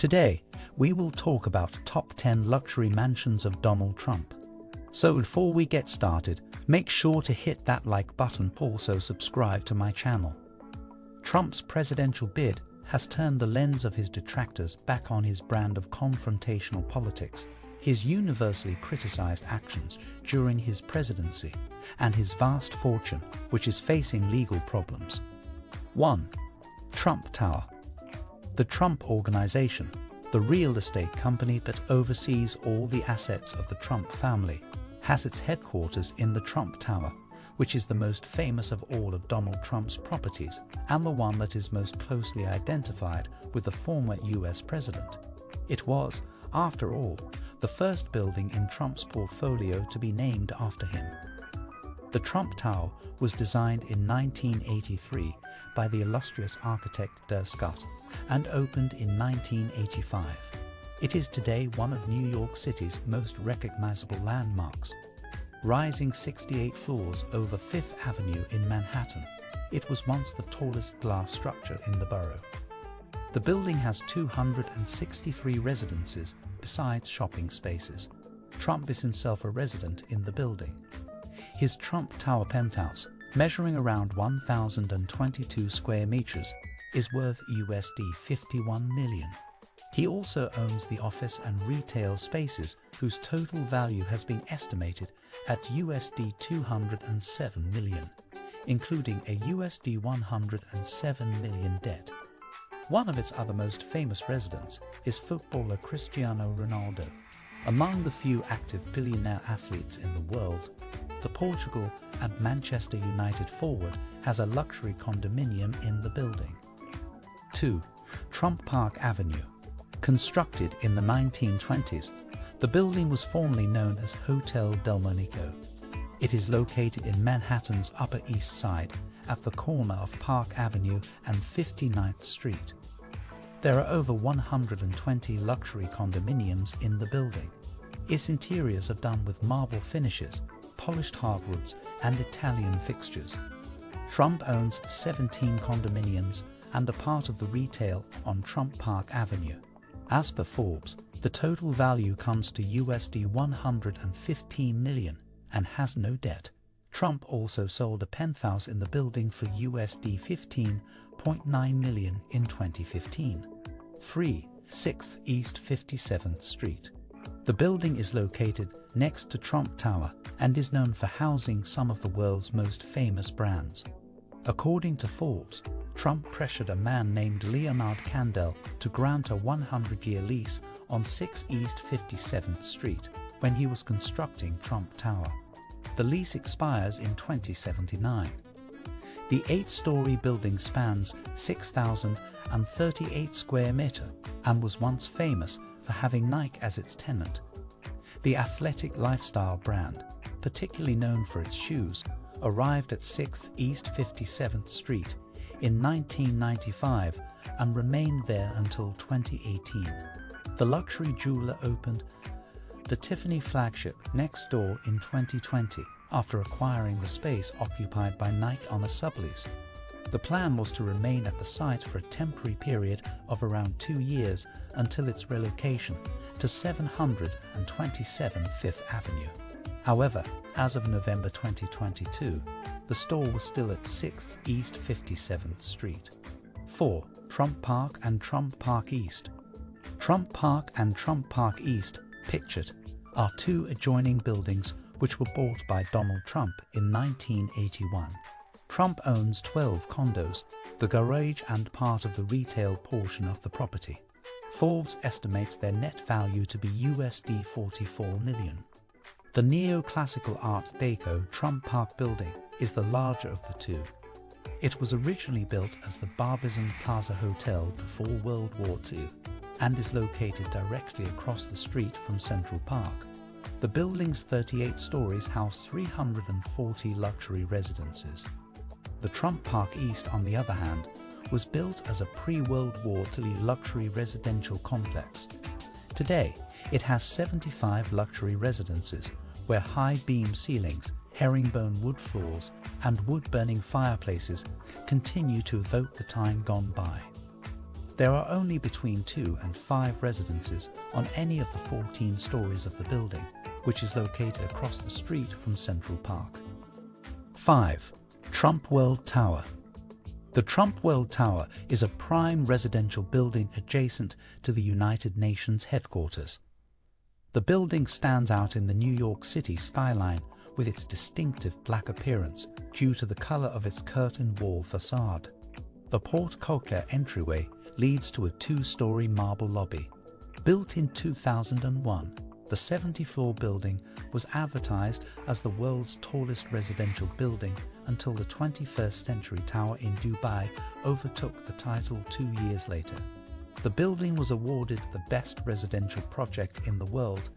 Today, we will talk about top 10 luxury mansions of Donald Trump. So before we get started, make sure to hit that like button, also subscribe to my channel. Trump's presidential bid has turned the lens of his detractors back on his brand of confrontational politics, his universally criticized actions during his presidency, and his vast fortune, which is facing legal problems. 1. Trump Tower. The Trump Organization, the real estate company that oversees all the assets of the Trump family, has its headquarters in the Trump Tower, which is the most famous of all of Donald Trump's properties and the one that is most closely identified with the former US president. It was, after all, the first building in Trump's portfolio to be named after him. The Trump Tower was designed in 1983 by the illustrious architect Scott and opened in 1985. It is today one of New York City's most recognizable landmarks. Rising 68 floors over Fifth Avenue in Manhattan, it was once the tallest glass structure in the borough. The building has 263 residences besides shopping spaces. Trump is himself a resident in the building. His Trump Tower penthouse, measuring around 1,022 square meters, is worth USD 51 million. He also owns the office and retail spaces whose total value has been estimated at USD 207 million, including a USD 107 million debt. One of its other most famous residents is footballer Cristiano Ronaldo. Among the few active billionaire athletes in the world, the Portugal and Manchester United forward has a luxury condominium in the building. 2. Trump Park Avenue. Constructed in the 1920s, the building was formerly known as Hotel Del Monaco. It is located in Manhattan's Upper East Side at the corner of Park Avenue and 59th Street. There are over 120 luxury condominiums in the building. Its interiors are done with marble finishes, polished hardwoods, and Italian fixtures. Trump owns 17 condominiums and a part of the retail on Trump Park Avenue. As per Forbes, the total value comes to USD 115 million and has no debt. Trump also sold a penthouse in the building for USD 15.9 million in 2015. 3. 6th East 57th Street. The building is located next to Trump Tower and is known for housing some of the world's most famous brands. According to Forbes, Trump pressured a man named Leonard Kandel to grant a 100-year lease on 6 East 57th Street when he was constructing Trump Tower. The lease expires in 2079. The 8-story building spans 6,038 square meters and was once famous for having Nike as its tenant. The athletic lifestyle brand, particularly known for its shoes, arrived at 6th East 57th Street in 1995 and remained there until 2018. The luxury jeweler opened the Tiffany flagship next door in 2020 after acquiring the space occupied by Nike on a sublease. The plan was to remain at the site for a temporary period of around 2 years until its relocation to 727 Fifth Avenue. However, as of November 2022, the store was still at 6th East 57th Street. 4. Trump Park and Trump Park East. Trump Park and Trump Park East, pictured, are two adjoining buildings which were bought by Donald Trump in 1981. Trump owns 12 condos, the garage and part of the retail portion of the property. Forbes estimates their net value to be USD 44 million. The neoclassical Art Deco Trump Park building is the larger of the two. It was originally built as the Barbizon Plaza Hotel before World War II and is located directly across the street from Central Park. The building's 38 stories house 340 luxury residences. The Trump Park East, on the other hand, was built as a pre-World War II luxury residential complex. Today, it has 75 luxury residences where high beam ceilings, herringbone wood floors, and wood-burning fireplaces continue to evoke the time gone by. There are only between 2 and 5 residences on any of the 14 stories of the building, which is located across the street from Central Park. 5. Trump World Tower. The Trump World Tower is a prime residential building adjacent to the United Nations headquarters. The building stands out in the New York City skyline with its distinctive black appearance due to the color of its curtain wall facade. The porte-cochere entryway leads to a 2-story marble lobby. Built in 2001, the 70-floor building was advertised as the world's tallest residential building until the 21st Century Tower in Dubai overtook the title 2 years later. The building was awarded the Best Residential Project in the World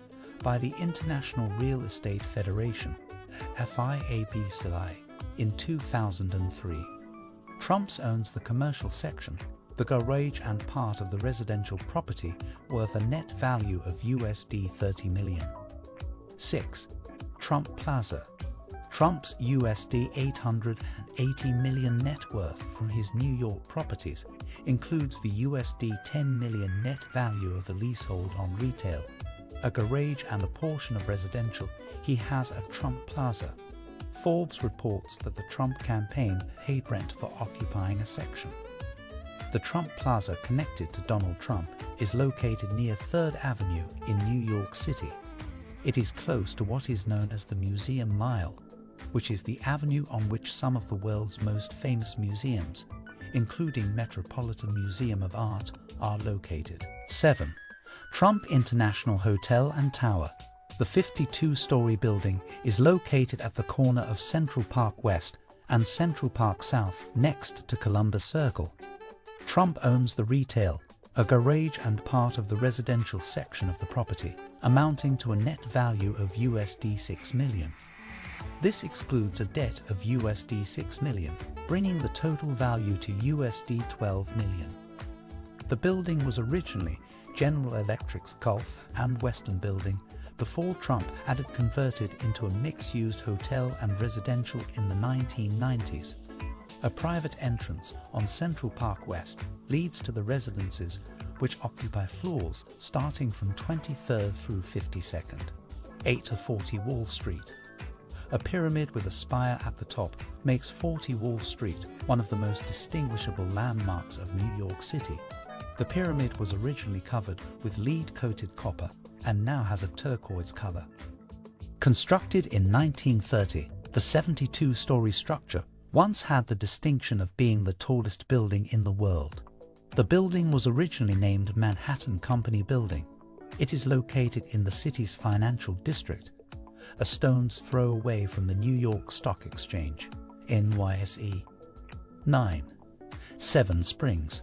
by the International Real Estate Federation, FIABCI, in 2003. Trumps owns the commercial section, the garage and part of the residential property worth a net value of USD 30 million. 6. Trump Plaza. Trump's USD 880 million net worth from his New York properties includes the USD 10 million net value of the leasehold on retail, a garage and a portion of residential he has at Trump Plaza. Forbes reports that the Trump campaign paid rent for occupying a section. The Trump Plaza, connected to Donald Trump, is located near 3rd Avenue in New York City. It is close to what is known as the Museum Mile, which is the avenue on which some of the world's most famous museums, including Metropolitan Museum of Art, are located. 7. Trump International Hotel and Tower. The 52-story building is located at the corner of Central Park West and Central Park South, next to Columbus Circle. Trump owns the retail, a garage and part of the residential section of the property, amounting to a net value of USD 6 million. This excludes a debt of USD 6 million, bringing the total value to USD 12 million. The building was originally General Electric's Gulf and Western building before Trump had it converted into a mixed-use hotel and residential in the 1990s. A private entrance on Central Park West leads to the residences, which occupy floors starting from 23rd through 52nd. 8 to 40 Wall Street. A pyramid with a spire at the top makes 40 Wall Street one of the most distinguishable landmarks of New York City. The pyramid was originally covered with lead-coated copper and now has a turquoise color. Constructed in 1930, the 72-story structure once had the distinction of being the tallest building in the world. The building was originally named Manhattan Company Building. It is located in the city's financial district, a stone's throw away from the New York Stock Exchange, NYSE. 9. Seven Springs.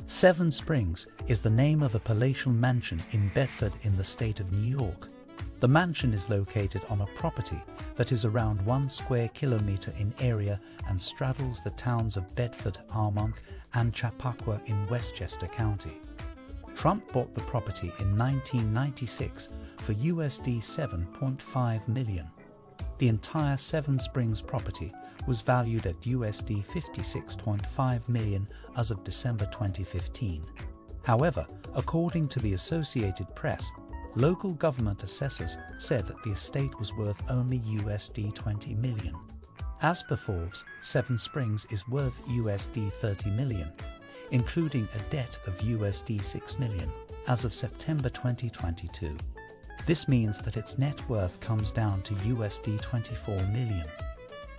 Seven Springs is the name of a palatial mansion in Bedford in the state of New York. The mansion is located on a property that is around 1 square kilometer in area and straddles the towns of Bedford, Armonk, and Chappaqua in Westchester County. Trump bought the property in 1996 for USD 7.5 million. The entire Seven Springs property was valued at USD 56.5 million as of December 2015. However, according to the Associated Press, local government assessors said that the estate was worth only USD 20 million. As per Forbes, Seven Springs is worth USD 30 million, including a debt of USD 6 million as of September 2022. This means that its net worth comes down to USD 24 million.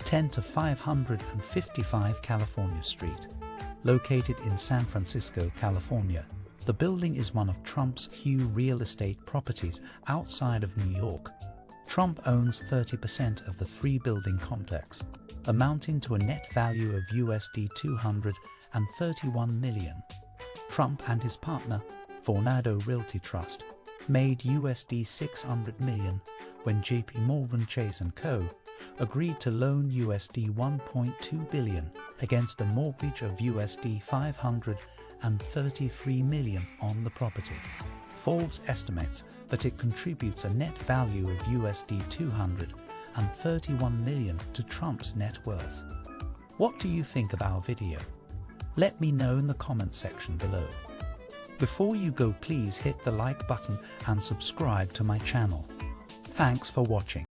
10 to 555 California Street. Located in San Francisco, California, the building is one of Trump's few real estate properties outside of New York. Trump owns 30% of the 3-building complex, amounting to a net value of USD 231 million. Trump and his partner, Vornado Realty Trust, made USD 600 million when JP Morgan Chase & Co. agreed to loan USD 1.2 billion against a mortgage of USD 533 million on the property. Forbes estimates that it contributes a net value of USD 231 million to Trump's net worth. What do you think of our video? Let me know in the comment section below. Before you go, please hit the like button and subscribe to my channel. Thanks for watching.